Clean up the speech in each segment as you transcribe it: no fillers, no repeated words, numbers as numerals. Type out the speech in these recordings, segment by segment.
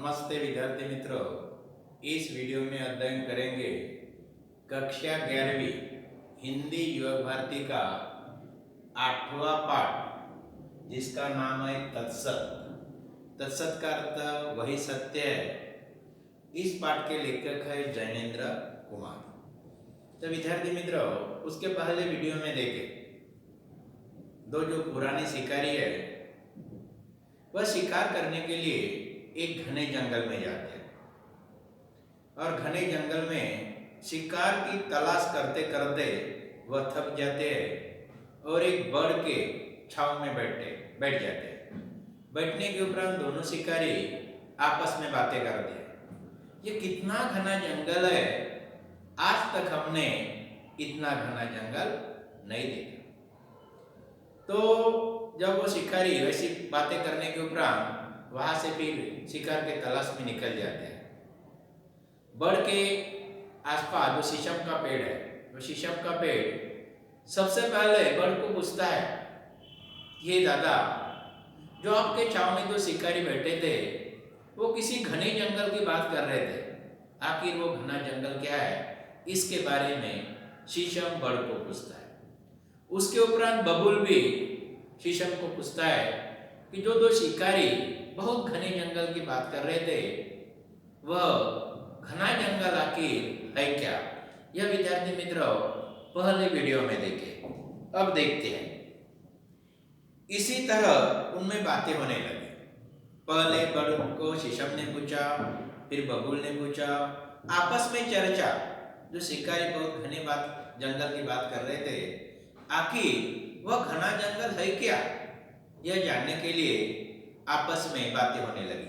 नमस्ते विद्यार्थी मित्रों। इस वीडियो में अध्ययन करेंगे कक्षा 11वीं हिंदी युवा भारती का 8वां पाठ, जिसका नाम है तत्सत। तत्सत का अर्थ वही सत्य है। इस पाठ के लेखक है जैनेन्द्र कुमार। तो विद्यार्थी मित्रों, उसके पहले वीडियो में देखे दो जो पुराने शिकारी है, वह शिकार करने के लिए एक घने जंगल में जाते हैं और घने जंगल में शिकार की तलाश करते करते वह थक जाते हैं और एक बड़ के छांव में बैठ जाते हैं। बैठने के उपरांत दोनों शिकारी आपस में बातें करते हैं। ये कितना घना जंगल है, आज तक हमने इतना घना जंगल नहीं देखा। तो जब वो शिकारी वैसी बातें करने के उपरांत वहां से फिर शिकार के तलाश में निकल जाते हैं। बड़ के आसपास जो शीशम का पेड़ है, वो शीशम का पेड़ सबसे पहले बड़ को पूछता है, ये दादा, जो आपके छांव में दो शिकारी बैठे थे वो किसी घने जंगल की बात कर रहे थे, आखिर वो घना जंगल क्या है, इसके बारे में शीशम बड़ को पूछता है। उसके उपरांत बबूल भी शीशम को पूछता है कि जो दो शिकारी बहुत घने जंगल की बात कर रहे थे, वह घना जंगल आखिर है क्या? यह विद्यार्थी मित्रों पहले वीडियो में देखे। अब देखते हैं। इसी तरह उनमें बातें होने लगी। पहले बड़ को शीशम ने पूछा, फिर बबूल ने पूछा। आपस में चर्चा, जो शिकारी बहुत घने जंगल की बात कर रहे थे, आखिर वह घना जंगल है क्या, यह जानने के लिए आपस में बातें होने लगी।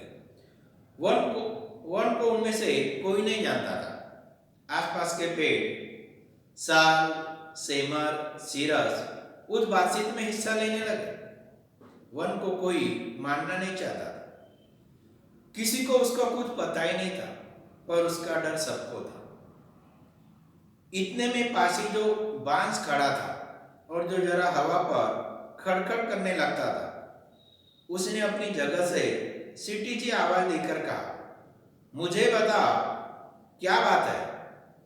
वन को उनमें से कोई नहीं जानता था। आसपास के पेड़ साल, सेमर, सीरस उस बातचीत में हिस्सा लेने लगे। वन को कोई मानना नहीं चाहता था। किसी को उसका कुछ पता ही नहीं था, पर उसका डर सबको था। इतने में पासी जो बांस खड़ा था और जो जरा हवा पर खड़खड़ करने लगता था, उसने अपनी जगह से सीटी जी आवाज देकर कहा, मुझे बता क्या बात है?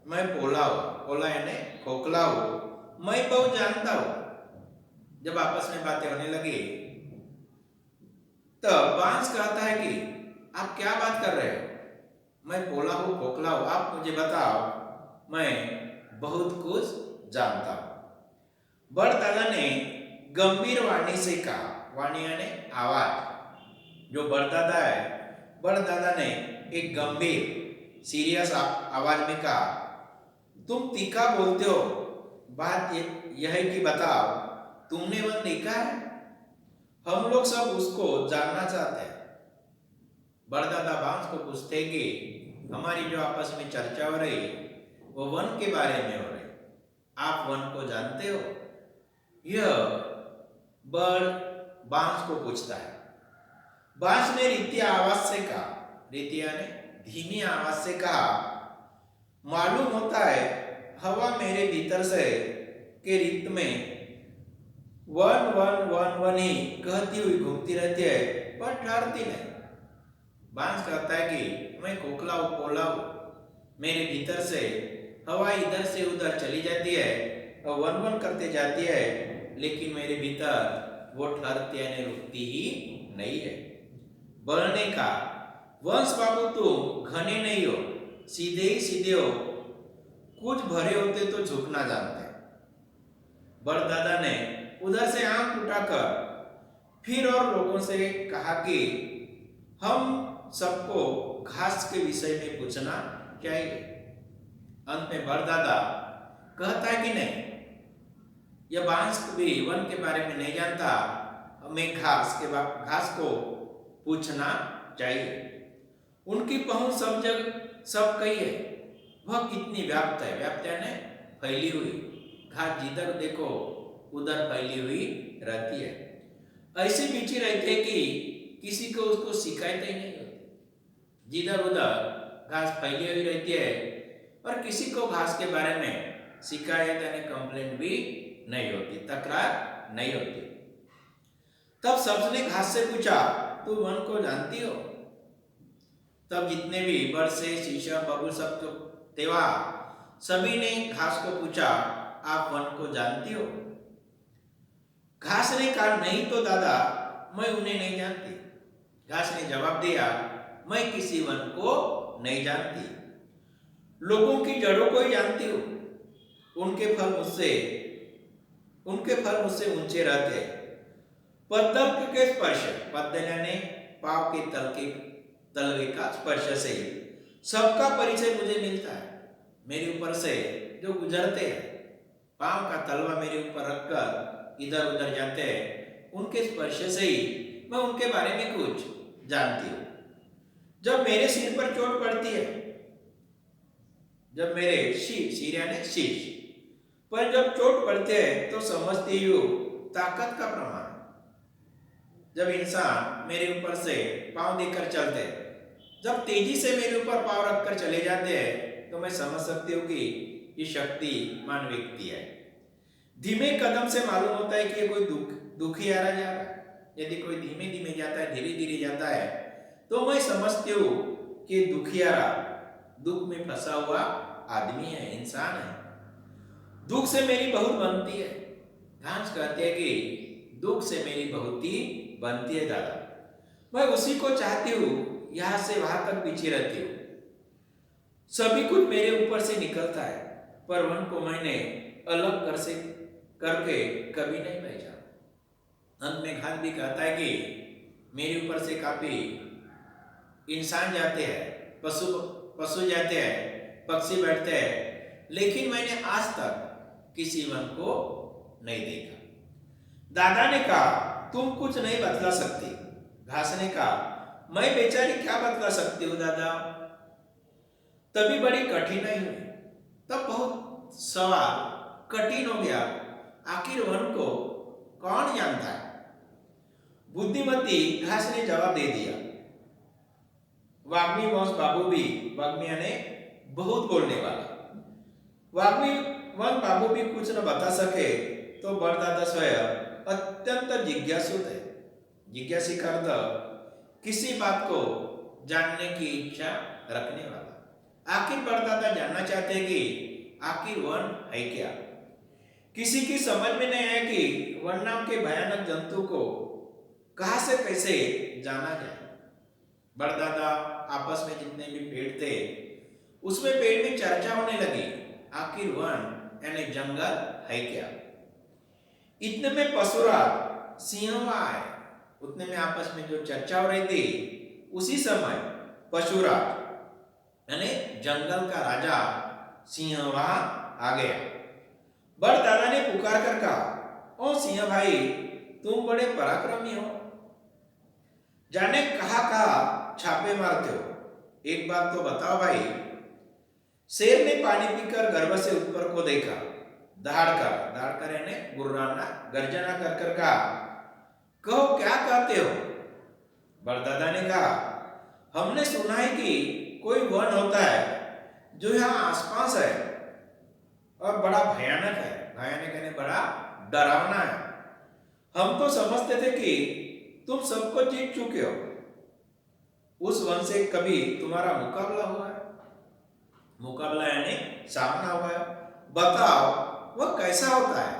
मैं पोला हूं, पोला यानी खोखला हूं, मैं बहुत जानता हूं। जब आपस में बातें होने लगी तब बांस कहता है कि आप क्या बात कर रहे हो? मैं पोला हूं, खोखला हूं, आप मुझे बताओ, मैं बहुत कुछ जानता हूं। बड़ दादा ने गंभीर वाणी से कहा। वाणी यानी आवाज। जो बड़दादा है, बड़दादा ने एक गंभीर सीरियस आवाज में कहा, तुम तीखा बोलते हो, बात यह है कि बताओ, तुमने वह देखा है? हम लोग सब उसको जानना चाहते हैं। बड़दादा बांस को पूछते कि हमारी जो आपस में चर्चा हो रही वो वन के बारे में हो रही, आप वन को जानते हो? यह बड़ बांस को पूछता है। बांस ने रीति आवाज से कहा, रीति यानी धीमी आवाज से कहा, मालूम होता है हवा मेरे भीतर से के रित में वन वन वन वन ही कहती हुई घूमती रहती है, पर ठहरती नहीं। बांस कहता है कि मैं खोखला हूं, पोला हूं, मेरे भीतर से हवा इधर से उधर चली जाती है और वन वन करते जाती है, लेकिन मेरे भीतर वो ठहरती यानी रुकती ही नहीं है। बढ़ने का वंश बाबू तुम घने नहीं हो, सीधे ही सीधे हो, कुछ भरे होते तो झुकना जानते। बड़दादा ने उधर से आंख उठाकर फिर और लोगों से कहा कि हम सबको घास के विषय में पूछना चाहिए। अंत में बड़दादा कहता है कि नहीं, यह बांस भी वन के बारे में नहीं जानता, हमें घास को पूछना चाहिए। उनकी पहुंच सब जगह सब कही है, वह कितनी व्याप्त है, व्याप्त यानी फैली हुई। घास जिधर देखो उधर फैली हुई रहती है। ऐसी बिछी रहती है कि किसी को उसको शिकायत ही नहीं होती। जिधर उधर घास फैली हुई रहती है और किसी को घास के बारे में शिकायत यानी कंप्लेंट भी नहीं होती, तकरार नहीं होती। तब सबने घास से पूछा, तू वन को जानती हो? तब जितने भी बड़ से शीशम बबूल सब तो तेवा सभी ने घास को पूछा, आप वन को जानती हो? घास ने कहा, नहीं तो दादा, मैं उन्हें नहीं जानती। घास ने जवाब दिया, मैं किसी वन को नहीं जानती, लोगों की जड़ों को ही जानती हूँ। उनके फल मुझसे ऊंचे रहते हैं। पद्म के स्पर्श, पद्म यानी पाव के तलवे का स्पर्श से सबका परिचय मुझे मिलता है। मेरे ऊपर से जो गुजरते हैं, पांव का तलवा मेरे ऊपर रखकर इधर उधर जाते हैं, उनके स्पर्श से ही मैं उनके बारे में कुछ जानती हूँ। जब मेरे सिर पर चोट पड़ती है, जब मेरे सिर यानी शीश पर जब चोट पड़ते हैं, तो समझती हूँ ताकत का प्रमाण। जब इंसान मेरे ऊपर से पांव देकर चलते, जब तेजी से मेरे ऊपर पांव रखकर चले जाते हैं, तो मैं समझ सकती हूँ कि ये शक्तिमान व्यक्ति है। धीमे कदम से मालूम होता है कि ये कोई दुखियारा जा रहा है। यदि कोई धीमे धीमे जाता है, धीरे धीरे जाता है, तो मैं समझती हूँ कि दुखियारा दुख में फंसा हुआ आदमी है, इंसान है। दुख से मेरी बहुत बनती है। घास कहते हैं कि दुख से मेरी बहुत ही बनती है दादा। मैं उसी को चाहती हूँ, यहां से वहां तक पीछे रहती हूँ। सभी कुछ मेरे ऊपर से निकलता है, पर वन को मैंने अलग करके कभी नहीं पहचाना। अंत में घास भी कहता है कि मेरे ऊपर से काफी इंसान जाते हैं, पशु जाते हैं, पक्षी बैठते हैं, लेकिन मैंने आज तक किसी वन को नहीं देखा। दादा ने कहा, तुम कुछ नहीं बतला सकती। घास ने कहा, मैं बेचारी क्या बतला सकती हूँ दादा। तभी बड़ी कठिनाई हुई। तब बहुत सवाल कठिन हो गया, आखिर वन को कौन जानता है? बुद्धिमती घास ने जवाब दे दिया, वाग्मी वंश बाबू भी, वाग्मी यानी बहुत बोलने वाला, वाग्मी वंश बाबू भी कुछ न बता सके, तो बड़दादा स्वयं अत्यंत जिज्ञासु थे। जिज्ञासी का अर्थ किसी बात को जानने की इच्छा रखने वाला। आखिर बड़दादा जानना चाहते कि आखिर वन है क्या। किसी की समझ में नहीं आया कि वन नाम के भयानक जंतु को कहां से कैसे जाना जाए। बड़दादा आपस में जितने भी पेड़ थे, उसमें पेड़ में चर्चा होने लगी, आखिर वन यानी जंगल है क्या। इतने में पशुराज सिंह आए। उतने में आपस में जो चर्चा हो रही थी, उसी समय पशुराज यानी जंगल का राजा सिंह वहां आ गया। बड़दादा ने पुकार कर कहा, ओ सिंह भाई, तुम बड़े पराक्रमी हो, जाने कहा छापे मारते हो। एक बात तो बताओ भाई। शेर ने पानी पीकर गर्भ से ऊपर को देखा, दहाड़ कर यानी गुर्राना गर्जना कर कहा, कहो क्या कहते हो। बड़दादा ने कहा, हमने सुना है कि कोई वन होता है जो यहाँ आसपास है और बड़ा भयानक है। भयानक यानी बड़ा डरावना है। हम तो समझते थे कि तुम सबको जीत चुके हो। उस वन से कभी तुम्हारा मुकाबला हुआ है? मुकाबला यानी सामना हुआ है, बताओ वह कैसा होता है।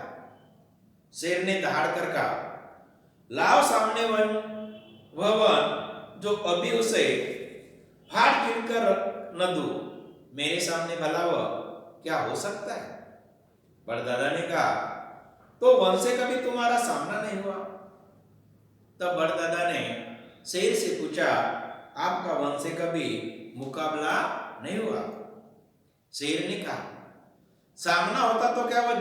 शेर ने दहाड़ कर कहा, लाओ सामने वह वन जो अभी उसे फाड़ गिरकर न दूं। मेरे सामने भला वह क्या हो सकता है? बड़दादा ने कहा, तो वन से कभी तुम्हारा सामना नहीं हुआ? तब बड़दादा ने शेर से पूछा, आपका वन से कभी मुकाबला नहीं हुआ? शेर ने कहा, सामना होता तो क्या वह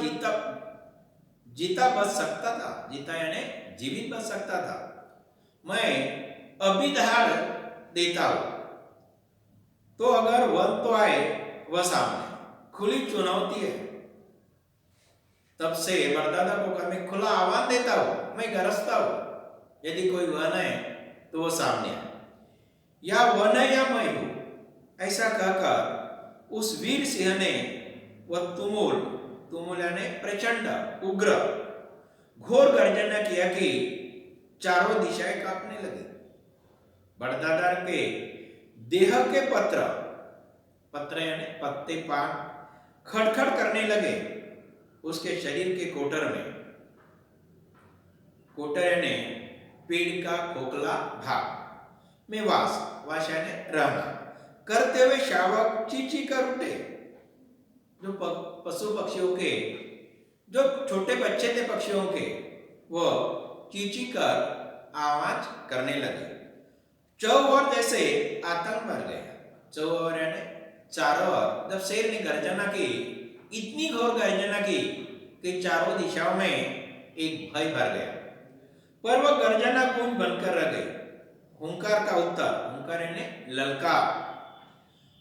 जीता बच सकता था? जीता यानी जीवित बच सकता था। मैं अभी दहाड़ देता हूं, तो अगर वन तो आए वह सामने, खुली चुनौती है। तब से बड़दादा को कहा, मैं खुला आह्वान देता हूं, मैं गरजता हूं, यदि कोई वन है तो वो सामने आए, या वन है या मैं हूं। ऐसा कहकर उस वीर सिंह ने वह तुमुल यानी प्रचंड उग्र घोर गर्जना किया कि चारों दिशाएं कांपने लगी। बड़दादा के देह के पत्र, पत्र यानी पत्ते पान खड़खड़ करने लगे उसके शरीर के कोटर में। कोटर यानी पेड़ का खोखला भाग में वास यानी रहना करते हुए शावक चींची कर उठे। जो पशु पक्षियों के जो छोटे बच्चे थे पक्षियों के, वो चींची कर आवाज करने लगे। चौओर जैसे आतंक भर गया। चौओर यानी चारों ओर। जब शेर ने गर्जना की, इतनी घोर गर्जना की कि चारों दिशाओं में एक भय भर गया, पर वह गर्जना गूंज बनकर रह गई। हुंकार का उत्तर, हुंकार यानी ललकार,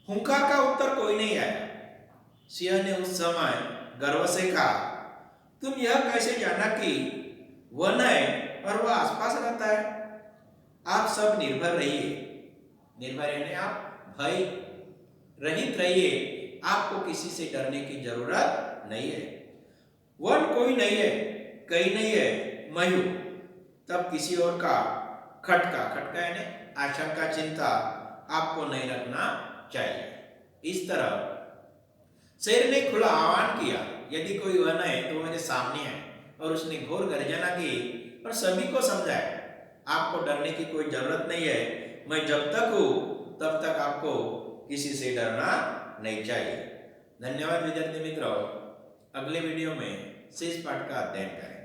हुंकार का उत्तर कोई नहीं आया। सिंह ने उस समय गर्व से कहा, तुम यह कैसे जाना कि वह न है और वह आसपास रहता है? आप सब निर्भर रहिए। निर्भर यानी आप भय रहित रहिए, आपको किसी से डरने की जरूरत नहीं है। वन कोई नहीं है, कहीं नहीं है, मैं हूं। तब किसी और का खटका, खटका यानी आशंका, चिंता आपको नहीं रखना चाहिए। इस तरह शेर ने खुला आह्वान किया, यदि कोई वन है तो मेरे सामने है। और उसने घोर गर्जना की और सभी को समझाया, आपको डरने की कोई जरूरत नहीं है, मैं जब तक हूं तब तक आपको किसी से डरना नहीं चाहिए। धन्यवाद विद्यार्थी मित्रों, अगले वीडियो में शेष पाठ का अध्ययन करें।